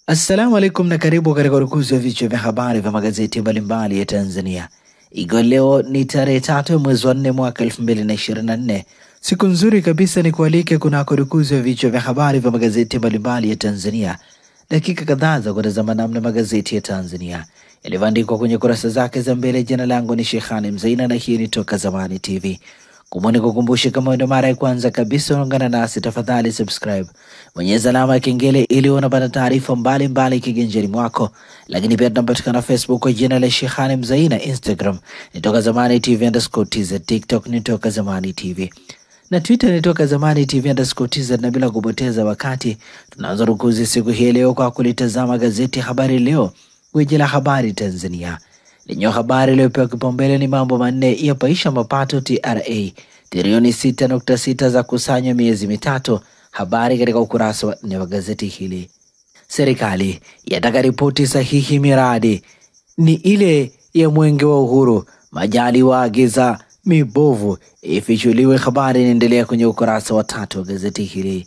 Assalamu alaikum na karibu katika urukuzi wa vichwa vya habari vya magazeti mbalimbali ya Tanzania. Ikiwa leo ni tarehe 3 mwezi wa 4 mwaka 2024. Siku nzuri kabisa ni kualike kunako urukuzi wa vichwa vya habari vya magazeti mbalimbali ya Tanzania. Dakika kadhaa za kutazama namna magazeti ya Tanzania yalivyoandikwa kwenye kurasa zake za mbele. Jina langu ni Sheikhani Mzaina na hii ni Toka Zamani TV. Kumuni kukumbushe, kama ndio mara ya kwanza kabisa unaungana nasi, tafadhali subscribe, bonyeza alama ya kengele ili unapata taarifa mbalimbali kiganjani mwako. Lakini pia tunapatikana Facebook kwa jina la Sheikhani Mzaina, Instagram ni Toka Zamani TV_TZ, TikTok ni Toka Zamani TV na Twitter ni Toka Zamani TV_TZ. Na bila kupoteza wakati tunaanza rukuzi siku hii leo kwa kulitazama gazeti Habari Leo, gwiji la habari Tanzania. Lenye habari iliyopewa kipaumbele ni mambo manne ya paisha mapato TRA, trilioni 6.6 za kusanywa miezi mitatu. Habari katika ukurasa wa 4 wa gazeti hili. Serikali yataka ripoti sahihi miradi ni ile ya Mwenge wa Uhuru. Majaliwa agiza mibovu ifichuliwe. Habari inaendelea kwenye ukurasa wa 3 wa gazeti hili.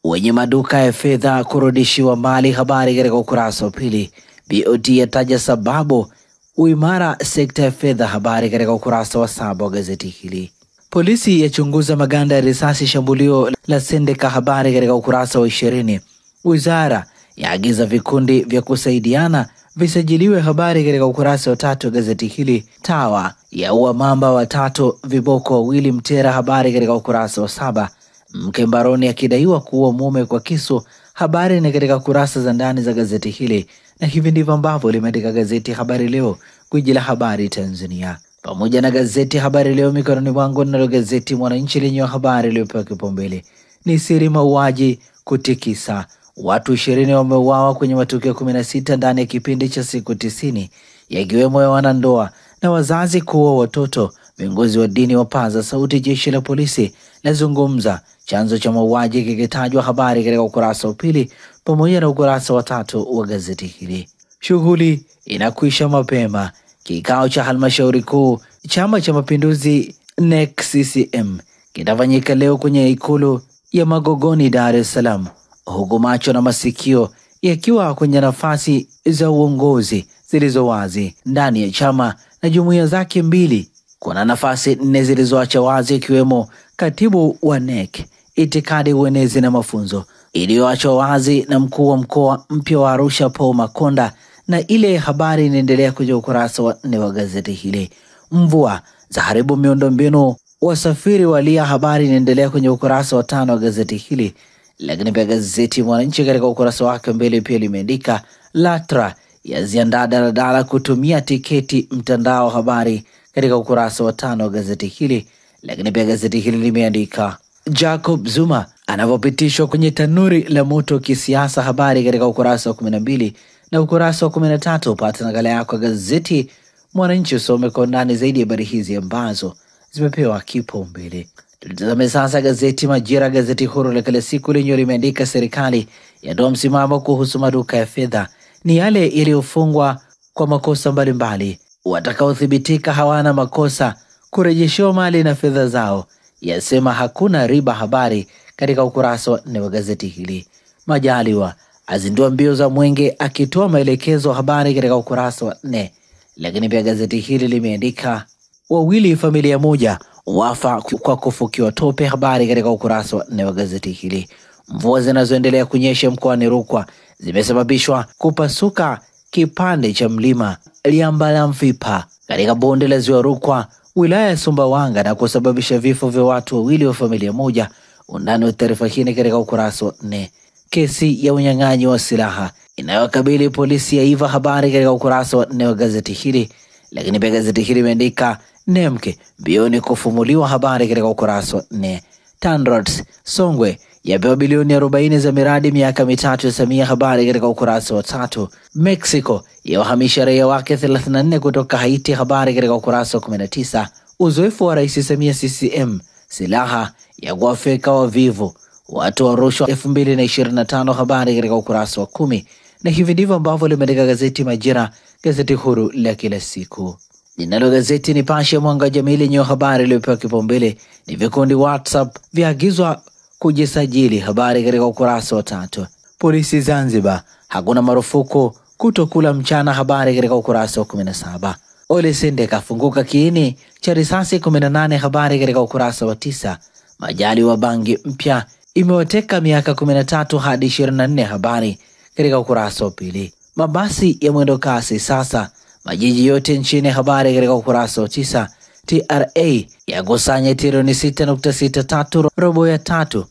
Wenye maduka ya fedha kurudishiwa mali. Habari katika ukurasa wa 2. BOT yataja sababu uimara sekta ya fedha. Habari katika ukurasa wa 7 wa gazeti hili. Polisi yachunguza maganda ya risasi shambulio la Sendeka. Habari katika ukurasa wa 20. Wizara yaagiza vikundi vya kusaidiana visajiliwe. Habari katika ukurasa wa 3 wa gazeti hili. Tawa yaua mamba watatu, viboko 2 Mtera. Habari katika ukurasa wa 7. Mke mbaroni akidaiwa kuua mume kwa kisu. Habari ni katika kurasa za ndani za gazeti hili, na hivi ndivyo ambavyo limeandika gazeti Habari Leo, gwiji la habari Tanzania. Pamoja na gazeti Habari Leo mikononi mwangu, nalo gazeti Mwananchi lenye habari iliyopewa kipaumbele ni siri mauaji kutikisa. Watu 20 wameuawa kwenye matukio 16 ndani ya kipindi cha siku 90, yakiwemo ya wanandoa na wazazi kuua watoto. Viongozi wa dini wapaza sauti. Jeshi la polisi lazungumza chanzo cha mauaji kikitajwa. Habari katika ukurasa wa 2 pamoja na ukurasa wa 3 wa gazeti hili. Shughuli inakwisha mapema. Kikao cha halmashauri kuu Chama cha Mapinduzi NEC CCM kitafanyika leo kwenye ikulu ya Magogoni, Dar es Salaam, huku macho na masikio yakiwa kwenye nafasi za uongozi zilizo wazi ndani ya chama na jumuiya zake mbili. Kuna nafasi 4 zilizoacha wazi, ikiwemo katibu wa NEC, itikadi, uenezi na mafunzo, iliyoachwa wazi na mkuu wa mkoa mpya wa Arusha Paul Makonda, na ile habari inaendelea kwenye ukurasa wa 4 wa gazeti hili. Mvua za haribu miundombinu, wasafiri walia. Habari inaendelea kwenye ukurasa wa 5 wa gazeti hili. Lakini pia gazeti Mwananchi katika ukurasa wake mbele pia limeandika LATRA yaziandaa daladala kutumia tiketi mtandao. Habari katika ukurasa wa 5 wa gazeti hili. Lakini pia gazeti hili limeandika Jacob Zuma anavyopitishwa kwenye tanuri la moto kisiasa. Habari katika ukurasa wa 12 na ukurasa wa 13. Pata nakala yako gazeti Mwananchi usome kwa ndani zaidi habari hizi ambazo zimepewa kipaumbele. Tulitazame sasa gazeti Majira, gazeti huru la kila siku, lenye limeandika serikali yatoa msimamo kuhusu maduka ya fedha ni yale yaliyofungwa kwa makosa mbalimbali. Watakaothibitika hawana makosa kurejeshewa mali na fedha zao, yasema hakuna riba. Habari katika ukurasa wa 4 wa gazeti hili. Majaliwa azindua mbio za Mwenge akitoa maelekezo. Habari katika ukurasa wa 4. Lakini pia gazeti hili limeandika wawili familia moja wafa kwa kufukiwa tope. Habari katika ukurasa wa 4 wa gazeti hili. Mvua zinazoendelea kunyesha mkoani Rukwa zimesababishwa kupasuka kipande cha mlima Liambalamfipa katika bonde la Ziwa Rukwa, wilaya ya Sumbawanga, na kusababisha vifo vya watu 2 wa familia moja. Undani wa taarifa hii katika ukurasa wa 4. Kesi ya unyang'anyi wa silaha inayokabili polisi yaiva. Habari katika ukurasa wa 4 wa gazeti hili. Lakini pia gazeti hili imeandika Nemke mbioni kufumuliwa. Habari katika ukurasa wa 4. TANROADS Songwe yapewa bilioni 40 za miradi miaka mitatu ya Samia. Habari katika ukurasa wa 3. Mexico yawahamisha raia wake 34 kutoka Haiti. Habari katika ukurasa wa 19. Uzoefu wa Rais Samia CCM, silaha ya kuwafeka wavivu, watu wa rushwa 2025. Habari katika ukurasa wa 10. Na hivi ndivyo ambavyo limeandika gazeti Majira, gazeti huru la kila siku. Linalo gazeti Nipashe Mwanga wa Jamii lenye habari iliyopewa kipaumbele ni vikundi WhatsApp viagizwa kujisajili. Habari katika ukurasa wa 3. Polisi Zanzibar, hakuna marufuku kutokula mchana, habari katika ukurasa wa 17. Ole Sende kafunguka kiini cha risasi 18, habari katika ukurasa wa 9. Majaliwa bangi mpya imewateka miaka 13 hadi 24, habari katika ukurasa wa 2. Mabasi ya mwendo kasi sasa majiji yote nchini, habari katika ukurasa wa 9. TRA yakusanya trilioni 6.63 robo ya tatu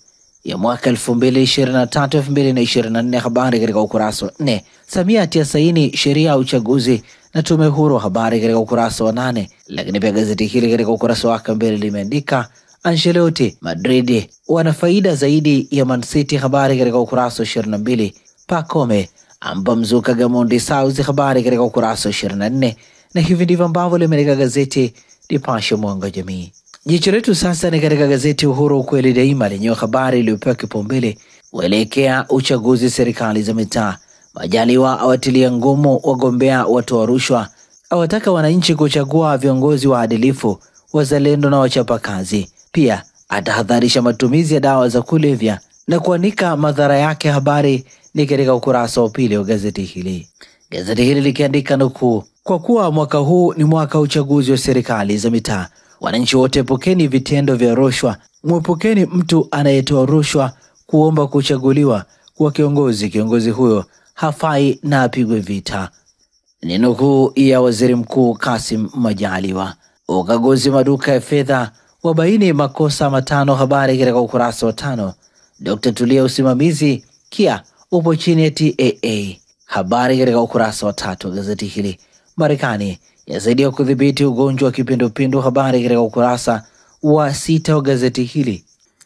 ya mwaka 2023-2024, habari katika ukurasa wa 4. Samia atia saini sheria ya uchaguzi na tume huru, habari katika ukurasa wa 8. Lakini pia gazeti hili katika ukurasa wake mbele limeandika Ancelotti Madrid wana faida zaidi ya Man City, habari katika ukurasa wa 22. Pacome amba mzuka Gamondi South, habari katika ukurasa wa 24. Na hivi ndivyo ambavyo limeandika gazeti Nipashe mwanga jamii. Jicho letu sasa ni katika gazeti Uhuru ukweli daima, lenye habari iliyopewa kipaumbele kuelekea uchaguzi serikali za mitaa. Majaliwa awatilia ngumu wagombea watoa rushwa, awataka wananchi kuchagua viongozi waadilifu, wazalendo na wachapakazi. Pia atahadharisha matumizi ya dawa za kulevya na kuanika madhara yake, habari ni katika ukurasa wa 2 wa gazeti hili. Gazeti hili likiandika nukuu, kwa kuwa mwaka huu ni mwaka uchaguzi wa serikali za mitaa, wananchi wote epukeni vitendo vya rushwa, mwepukeni mtu anayetoa rushwa kuomba kuchaguliwa kuwa kiongozi. Kiongozi huyo hafai na apigwe vita. Ni nukuu ya Waziri Mkuu Kassim Majaliwa. Ukaguzi maduka ya fedha wabaini makosa 5, habari katika ukurasa wa 5. Dr. Tulia usimamizi KIA upo chini ya TAA, habari katika ukurasa wa 3 gazeti hili. Marekani yasaidia kudhibiti ugonjwa wa kipindupindu, habari katika ukurasa wa 6 wa gazeti hili.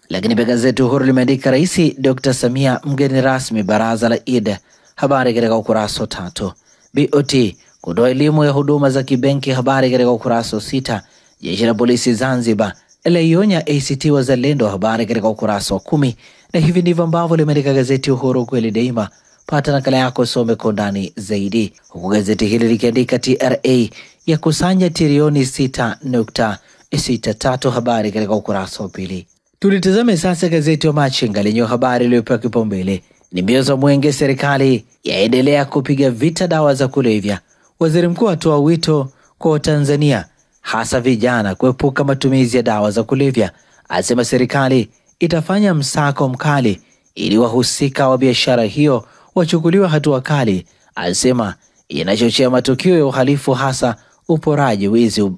Lakini pia gazeti Uhuru limeandika Rais Dr. Samia mgeni rasmi baraza la Eid, habari katika ukurasa wa 3. BOT kutoa elimu ya huduma za kibenki, habari katika ukurasa wa 6. Jeshi la polisi Zanzibar laionya ACT Wazalendo, habari katika ukurasa wa 10. Na hivi ndivyo ambavyo limeandika gazeti Uhuru kweli daima. Pata nakala yako, some kwa ndani zaidi. Huku gazeti hili likiandika TRA ya kusanya trilioni 6.63, habari katika ukurasa wa 2. Tulitazame sasa gazeti wa Machinga lenye habari iliyopewa kipaumbele ni mbio za mwenge, serikali yaendelea kupiga vita dawa za kulevya. Waziri Mkuu atoa wito kwa Tanzania hasa vijana kuepuka matumizi ya dawa za kulevya. Asema serikali itafanya msako mkali ili wahusika wa biashara hiyo wachukuliwa hatua kali. Asema inachochea matukio ya uhalifu, hasa uporaji, wizi,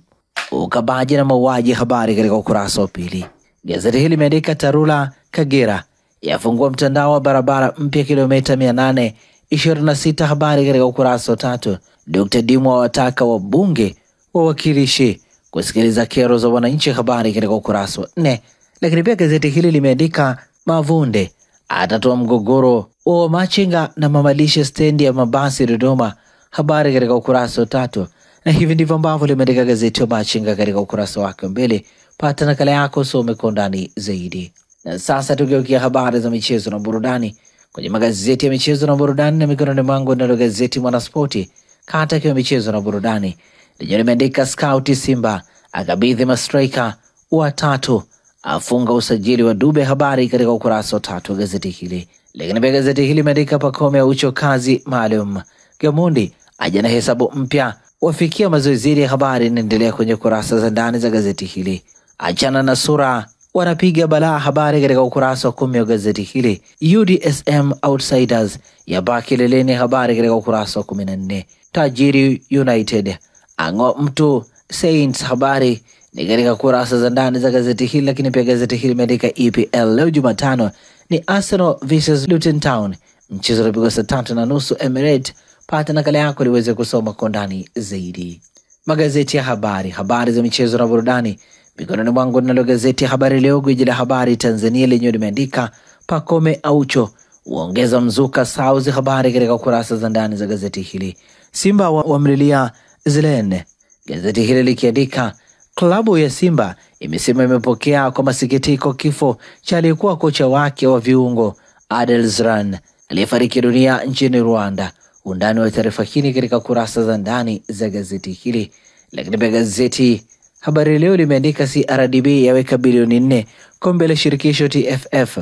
ukabaji na mauaji, habari katika ukurasa wa 2. Gazeti hili limeandika Tarura Kagera yafungua mtandao wa barabara mpya kilomita 826, habari katika ukurasa wa 3. Dr. Dimwa wataka wabunge wawakilishi kusikiliza kero za wananchi, habari katika ukurasa wa 4. Lakini pia gazeti hili limeandika Mavunde atatoa mgogoro wa machinga na mamalishe stendi ya mabasi Dodoma, habari katika ukurasa wa 3. Na hivi ndivyo ambavyo limeandika gazeti wa Machinga katika ukurasa wake mbele. Pata nakala yako, some kwa ndani zaidi. Na sasa tugeukia habari za michezo na burudani kwenye magazeti ya michezo na burudani, na mikononi mwangu nalo gazeti Mwanaspoti kata kwa michezo na burudani lenye limeandika Scout Simba akabidhi mastrika watatu, afunga usajili wa Dube, habari katika ukurasa wa 3 wa gazeti hili. Lakini pia gazeti hili limeandika Pacome ya ucho kazi maalum, Gamondi aja na hesabu mpya, wafikia mazoezi ya, habari inaendelea kwenye kurasa za ndani za gazeti hili. Achana na sura wanapiga balaa, habari katika ukurasa wa 10 wa gazeti hili. UDSM Outsiders ya baki leleni, habari katika ukurasa wa 14. Tajiri United ang'oa mtu Saints, habari ni katika kurasa za ndani za gazeti hili. Lakini pia gazeti hili limeandika EPL leo Jumatano ni Arsenal vs Luton Town, mchezo utapigwa saa 3:30 Emirates. Pata nakala yako liweze kusoma kwa ndani zaidi. Magazeti ya habari za michezo na burudani mikononi mwangu nalo gazeti ya Habari Leo, gwiji la habari Tanzania, lenye limeandika Pacome Aucho uongeza mzuka South, habari katika kurasa za ndani za gazeti hili. Simba wamlilia Zlene, gazeti hili likiandika klabu ya Simba imesema imepokea kwa masikitiko kifo cha aliyekuwa kocha wake wa viungo Adel Zran aliyefariki dunia nchini Rwanda. Undani wa taarifa hii katika kurasa za ndani za gazeti hili. Lakini pia gazeti Habari Leo limeandika CRDB yaweka bilioni 4 kombe la shirikisho TFF.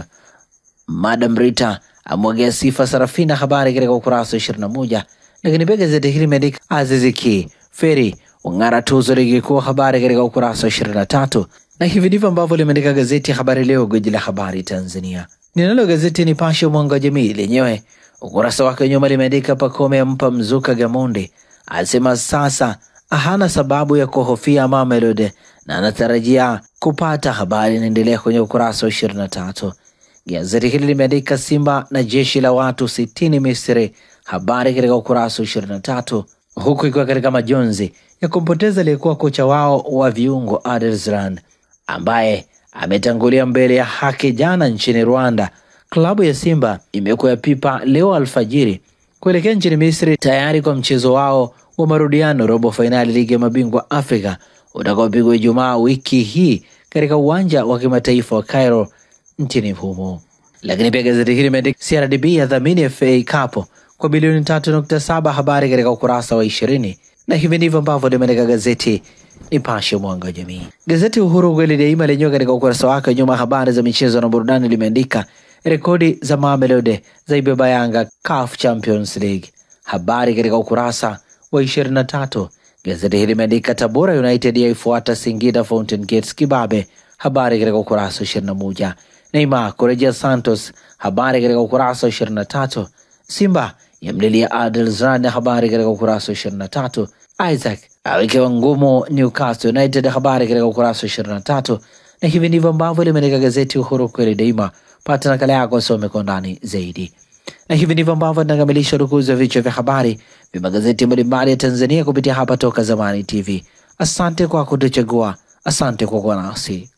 Madam Rita amwagia sifa Sarafina, habari katika ukurasa wa 21. Lakini pia gazeti hili limeandika Aziz Ki Feri ung'ara tuzo ligi kuu, habari katika ukurasa wa 23. Na hivi ndivyo ambavyo limeandika gazeti Habari Leo, gwiji la habari Tanzania. Ninalo gazeti Nipashe mwanga wa jamii, lenyewe ukurasa wake nyuma limeandika Pacome ampa mzuka Gamondi, asema sasa hana sababu ya kuhofia Mamelodi na anatarajia kupata. Habari inaendelea kwenye ukurasa wa 23. Gazeti hili limeandika Simba na jeshi la watu 60 Misri, habari katika ukurasa wa 23, huku ikiwa katika majonzi ya kumpoteza aliyekuwa kocha wao wa viungo Adelsland ambaye ametangulia mbele ya haki jana nchini Rwanda. Klabu ya Simba imekuwa pipa leo alfajiri kuelekea nchini Misri tayari kwa mchezo wao wa marudiano robo finali ligi ya mabingwa Afrika utakaopigwa Ijumaa wiki hii katika uwanja wa kimataifa wa Cairo nchini humo. Lakini pia gazeti hili limeandika CRDB ya dhamini FA Cup kwa bilioni 3.7, habari katika ukurasa wa 20. Na hivi ndivyo ambavyo limeandika gazeti Nipashe mwanga wa jamii. Gazeti Uhuru kweli daima lenyewe katika ukurasa wake nyuma, habari za michezo na burudani, limeandika rekodi za Mamelodi za ibeba Yanga CAF Champions League, habari katika ukurasa wa 23. Gazeti hili limeandika Tabora United yaifuata Singida Fountain Gates kibabe, habari katika ukurasa wa 21. Neymar kurejea Santos, habari katika ukurasa wa 23. Simba yamlilia Adelsland, habari katika ukurasa wa 23. Isaac awekewa ngumu Newcastle United, habari katika ukurasa wa 23. Na hivi ndivyo ambavyo limeandika gazeti Uhuru kweli daima. Pata nakala yako, some kwa ndani zaidi. Na hivi ndivyo ambavyo tunakamilisha rukuzi ya vichwa vya habari vya magazeti mbalimbali ya Tanzania kupitia hapa Toka Zamani TV. Asante kwa kutuchagua, asante kwa kuwa nasi.